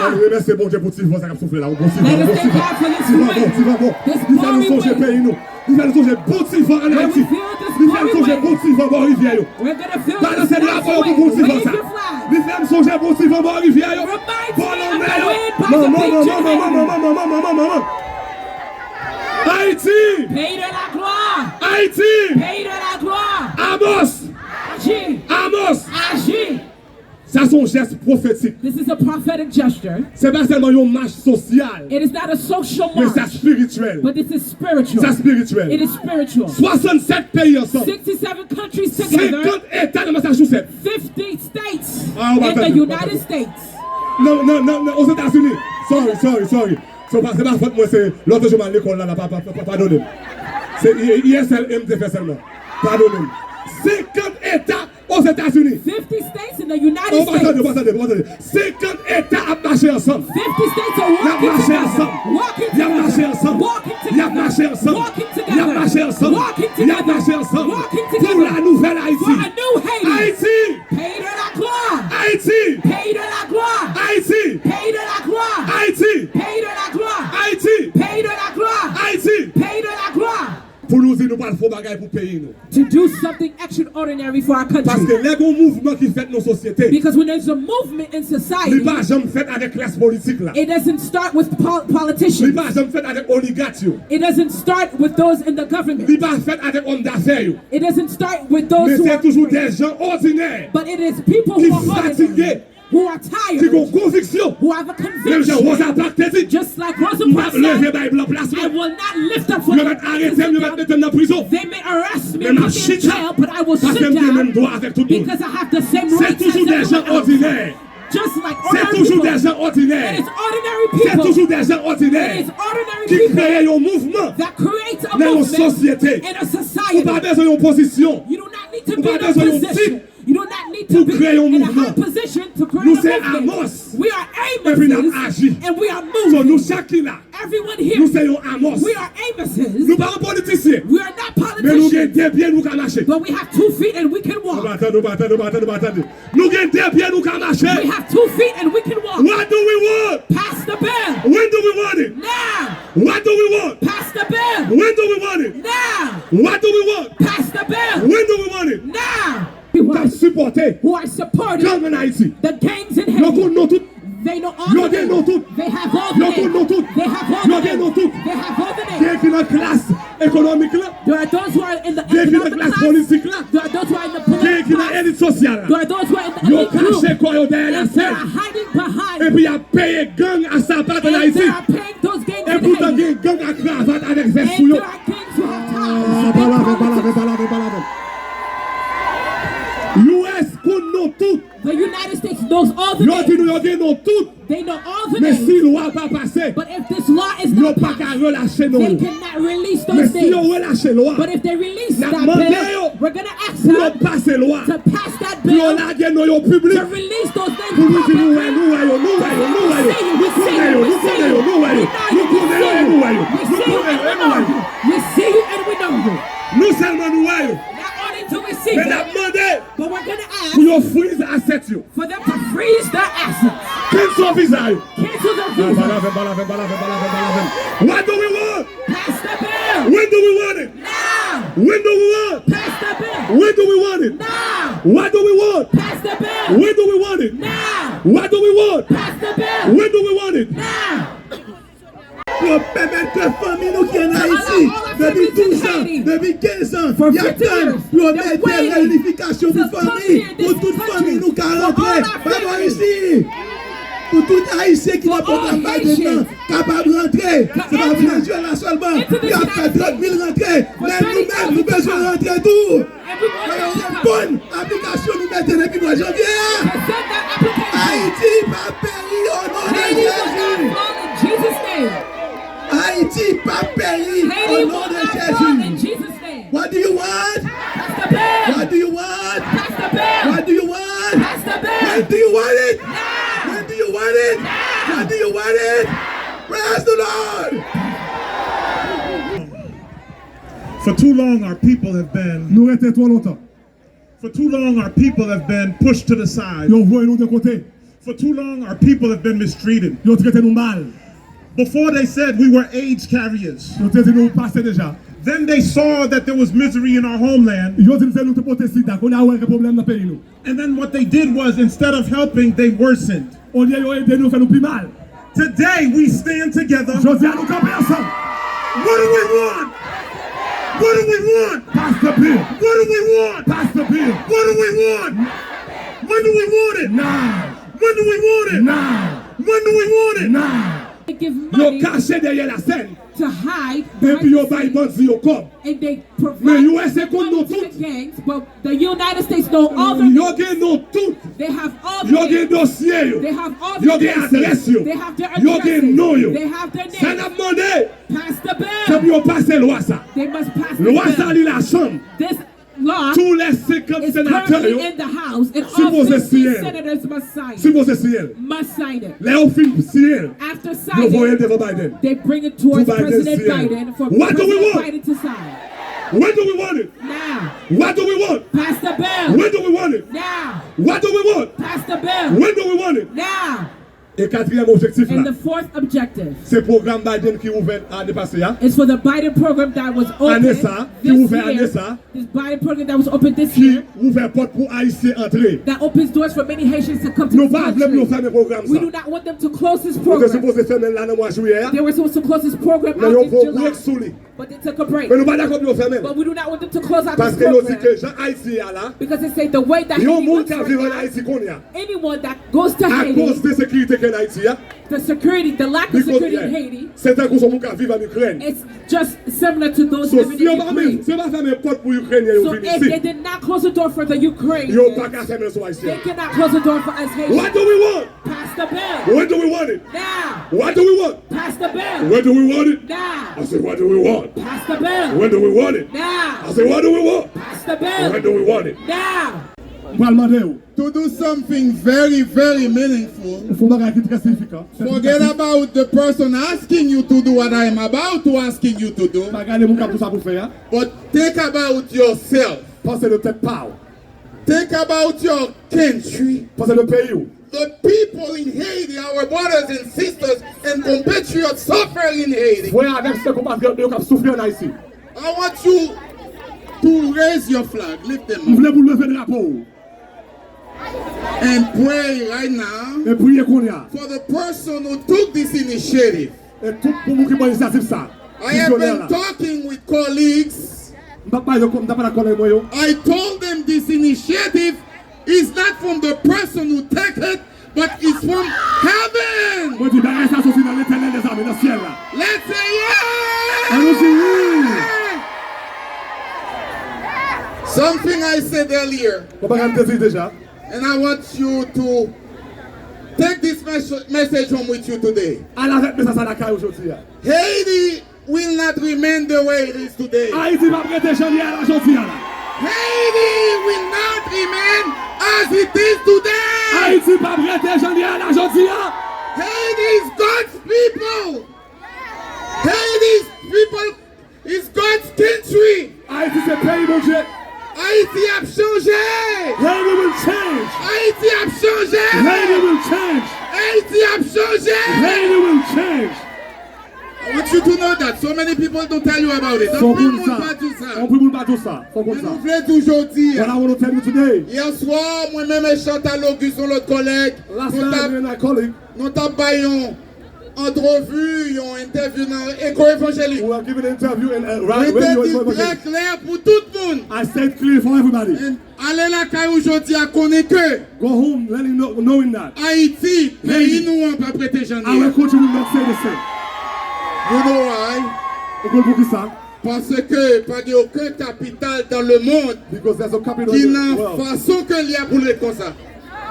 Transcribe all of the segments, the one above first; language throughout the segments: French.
On remercie bon Dieu pour ce vent ça a soufflé là. Bon Let us thank God for this wind. This Il fait nous glory songer wind. pays nous. Il fait nous songer bon petit vent en When we Haïti. feel this Il fait nous glory songer wind, bon petit vent en rivière. we're going to feel Dans this cette nice rapport wind. pour bon petit vent Raise ça. your flag. Il fait nous songer bon petit vent en rivière. Reminds Bon me non of mais the wind by the beach in Haiti. Haïti. Pays de la gloire. Haïti. Pays de la gloire. Amos. Agis. Amos. Agis. Ça c'est un geste prophétique. This is a prophetic gesture. C'est pas seulement une marche sociale. It is not a social Mais c'est march, spirituel. but this is spiritual. C'est spirituel. It is spiritual. 67 pays ensemble. 67 countries together. 50 États dans Massachusetts. 50 states Ah, on va in the attendre, United States. Non, aux États-Unis. Sorry. C'est pas faute moi, c'est l'autre jour à l'école là, pardonnez. C'est ISLM de fait seulement. Pardonnez. 50 États aux États-Unis. 50 states in the United On va States. attendre. 50 États à marcher ensemble. 50 states are walking together. Walking Il y a marché together. ensemble. Walking Il y a together. marché ensemble. Walking Il y a marché together. ensemble. Walking Il y a together. marché ensemble. Walking Pour together. la nouvelle For Haïti. a new Haiti. Haïti. Pays de la gloire. Haïti. Pays de la gloire. Haïti. Pays de la gloire. Haïti. Pays de la gloire. Haïti. Pays de la gloire. Haïti. Pays de la gloire. Pour nous dire nous pas faux bagaille pour pays nous. To do something extraordinary for our Parce country. que les gros mouvements qui fait nos sociétés, Because when there's a movement in les society, pas jamais fait avec classe politique là. it doesn't start with Les politicians. pas jamais fait avec oligarques. It doesn't start with those in the government. Les pas fait avec hommes d'affaires. It doesn't start with Mais those who c'est are, toujours des gens ordinaires but it is people qui who are fatigués, ordinary, who are qui ont tired, conviction. who have a Même gens conviction. Rosa Parks te dit, Just like Rosa je Parks vais lever said, par blanc place. I will not lift up for Je vais arrêter, je vais mettre dans la prison. They may arrest me Mais and ma put me in shit jail, but I will parce que sit j'ai le même down droit avec tout le monde. because I have the same C'est rights toujours des as gens everyone else. ordinaires. Just like C'est ordinary toujours people. des gens It ordinaires. is ordinary C'est people. toujours des gens It ordinaires is ordinary qui people créent un mouvement that creates a dans une movement société. in a Ou society. pas besoin d'une position. You do not need to Ou be pas in a besoin d'un position. titre You do not need pour to be créer un in a mouvement. high position to Nous, create c'est a movement. Amos. We are Et puis, nous Amoses agis. and we are So, nous, moving. chacun là, Everyone nous here, sommes Amos. we are Amoses. Nous pas politiciens. We are not Mais nous avons politicians, des pieds, nous pouvons marcher. but we have 2 feet and we can Nous walk. battons. Nous avons des pieds, nous pouvons marcher. We have 2 feet and we can walk. What do we want? Pass the bill. When do we want it? Now. What do we want? Pass the bill. When do we want it? Now. What do we want? Pass the bill. When do we want it? Now. T'as supporté. Who are supporting Comme en Haïti. the gangs in Nous Haiti. connaissons tout. They know all Yo the gen nou names. tout. They have all the Yo names. kon nou tout. They have all Yo the gen nou names. tout. They have all the names. Gen ki nan klas ekonomik la. There are those who are in the Gen ki nan economic klas class. politik la. There are those who are in the Gen political ki nan class. elit sosyal There la. are those who are in the Yo elite group. kache kwa yo derrière la And they scène. are hiding behind. Et puis y a payé gang à sapat en And Haïti. they are paying those gangs Et in pourtant Haiti. gen gang à cravate avec veste And sou yo. there are gangs who have Ah, ties. balave. US kon nou tout. The United States knows all the Yo di names. nou yo gen nou tout. They know all the Mais names. si loi pa pase, But if this law is yo not pa ka passed, relâche nou. they cannot release Mais those si yo names. relâche loi, But if they release N'a that demandé bill, yo. we're going to ask pou yo them pase loi, to pass that pou yo bill lage nou yo publik, to release those names pou nou di nou publicly. nou wayo, nou kone yo, nou wayo, nou kone yo, nou kone yo, nou wayo, nou kone yo, nou wayo, nou kone yo, nou wayo. We see you and we know you. Nou selman nou wayo, Not only do we see men them, ap mande but we're going to pou ask yo freeze asset yo. for them to freeze their assets. Ken son visa yo. Cancel their visa. Balave. What do we want? Pass the bill. When do we want it? Now. When do we want? Pass the bill. When do we want it? Now. What do we want? Pass the bill. When do we want it? Now. What do we want? Pass the bill. When do we want it? Now. Pour permettre que famille nous qui en Haïti, depuis 12 ans, depuis 15 ans, il y a temps pour mettre la réunification pour famille, pour toute famille nous qui a rentré, pas ici. Pour tout Haïtien qui n'a pas travaillé dedans, capable de rentrer, c'est pas Venezuela seulement, il a fait 30 000 rentrées, mais nous-mêmes, nous besoin de rentrer tout. Bonne application nous mettons depuis le mois de janvier. Haïti pas péri au nom de Jésus. Haïti pas péri au nom de Jésus. What do you want? What do you want? What do you want? When do you want it? When do you want it? When do you want it? Praise the Lord. For too long, our people have been. Nou rete trop longtemps. For too long, our people have been pushed to the side. Yo voye nou de kote. For too long, our people have been mistreated. Yo traité nous mal. Before they said we were AIDS carriers. Yo traité nous passé déjà. Then they saw that there was misery in our homeland. Yo dit nous te porter sida, qu'on a un problème dans pays nous. And then what they did was, instead of helping, they worsened. On dit yo aider nous faire nous plus mal. Today, we stand together. Je dis à nous camper ensemble. What do we want? What do we want? Pass the bill. What do we want? Pass the bill. What do we want? When do we want it? Now. When do we want it? Now. When do we want it? Now. They give Yo money caché derrière la scène. to hide Et puis yo behind bail the scenes, bandi yo comme. and they Mais provide USA qu'on money nous to the tout. gangs, but the United States know all the Yo gen nous tout. They have all the Yo gen names. dossier yo. They have all the Yo gen adresse yo. They have their Yo addresses. gen nom yo. They have their Ça names. n'a demandé. Pass the C'est bill. pour yo passer loi ça. They must pass the Loi ça bill. li la chambre. This law Tous les 50 is sénateurs currently yo. in the House, and all Supposé 50 signer. senators must sign it. Supposé signer. Must sign it. Les officiers signer. After Yo voyez signing, devant Biden. they bring it towards To Biden President sign. Biden for What do we President want? Biden to sign. When do we want it? Now, What do we want? pass the bill. When do we want it? Now, What do we want? pass the bill. When do we want it? Now, Et quatrième objectif and là, the fourth objective c'est le programme Biden qui ouvert l'année passée. Hein? is for the Biden program that was opened Année ça, qui this ouvert année year. ça, This Biden program that was opened this qui year ouvert porte pour Haïtiens entrer. that opens doors for many Haitians to come to Nous this pas voulons nous country. faire un programme We ça. do not want them to close this Nous sommes program. supposés faire là dans le mois de juillet. They were supposed to close this program Mais out nous in avons July, break sous lui. but they took a break. Mais nous pas d'accord pour nous faire même. But we do not want them to close out Parce this que nous disons program que Jean Haïti est là. because they say the way that Il y a un Haiti monde looks qui right vit en now, Haïti qu'on y a. anyone that goes to À cause Haiti, de la sécurité qu'en Haïti a. the security, the lack of security in Haiti, C'est un coup sur mon cas vivre en Ukraine. it's just similar to those So living si on in va même, Ukraine. si on va faire un porte pour Ukraine, ils So viennent if they ici. did not close the door for the Ukraine, Ils n'ont pas qu'à faire sur they Haïtien. cannot close the door for us Haitians. What do we want? Pass the bill. When do we want it? Now. What do we want? Pass the bill. When do we want it? Now. I said, what do we want? Pass the bill. When do we want it? Now. I said, what do we want? Pass the When bill. do we want it? Now. To do something very, very meaningful, forget about the person asking you to do what I am about to asking you to do, but think about yourself. Think about your country. The people in Haiti, our brothers and sisters and compatriots suffering in Haiti. I want you to raise your flag, lift them up, and pray right now for the person who took this initiative. I have been talking with colleagues. I told them this initiative is not from the person who took it, but it's from heaven. Let's say yeah! Something I said earlier, and I want you to take this message home with you today. Haiti will not remain the way it is today. Haiti will not remain as it is today. Haiti is God's people. Haiti's people is God's country. Haiti a changé. Haiti will change. Haiti a changé. Haiti will change. Haiti a changé. Haiti will change. I want you to know that so many people don't tell you about it. Faut People qu'on ça. pas tout ça. On peut pas tout ça. Faut qu'on Mais ça. nous voulons toujours dire. What I want to tell you today. Hier soir, moi-même et Chantal Augustin, notre collègue, Last time, my colleague, nous avons entrevue, ont interview dans l'école évangélique. we were giving an interview in C'était radio. dit très clair pour tout le monde. I said clear for everybody. Allez la caille aujourd'hui à connaître que Go home, letting knowing that Haïti, pays nous n'ont pas prêté our janvier. country will not say the same. You know why? Pourquoi pour qui ça? Parce que pas de aucun capital dans le monde Because there's a capital qui in n'a the world façon que l'y a pour le comme ça.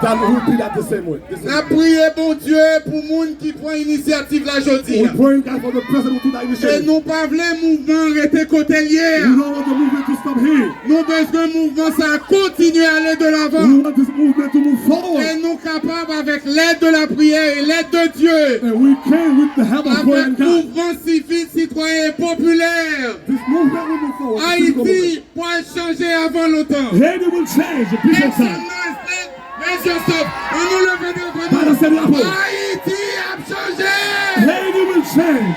that will be that the same way. The same La way. prière bon Dieu pour monde qui prend initiative la aujourd'hui. We praying God for the president to that Et initiative. nous pas voulons mouvement rester côté We hier. don't want the movement to stop here. Nous besoin mouvement ça continue à aller de We l'avant. want this movement to move forward. Et nous capables avec l'aide de la prière et l'aide de Dieu. And we can with the help of prayer and Avec God. mouvement civil, citoyen et populaire. This movement will move forward. This physical Haïti pourra changer avant longtemps. movement. Haiti will change. The people Make some time. noise, raise yourself. On nous lève de vraiment. ce drapeau. Haïti a changé. Haiti will change.